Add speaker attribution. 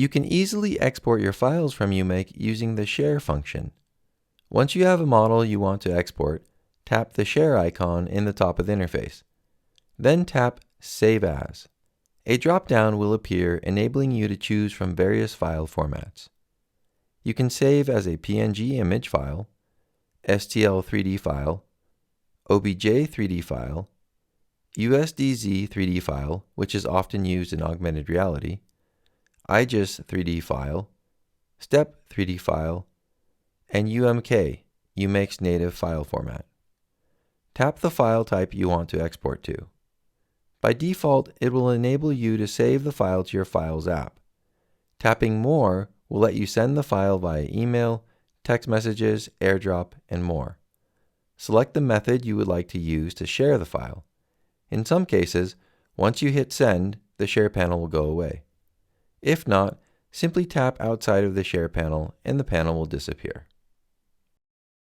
Speaker 1: You can easily export your files from uMake using the Share function. Once you have a model you want to export, tap the Share icon in the top of the interface. Then tap Save As. A drop-down will appear enabling you to choose from various file formats. You can save as a PNG image file, STL 3D file, OBJ 3D file, USDz 3D file, which is often used in augmented reality, IGES 3D file, STEP 3D file, and uMake, uMake's native file format. Tap the file type you want to export to. By default, it will enable you to save the file to your Files app. Tapping More will let you send the file via email, text messages, AirDrop, and more. Select the method you would like to use to share the file. In some cases, once you hit Send, the Share panel will go away. If not, simply tap outside of the Share panel and the panel will disappear.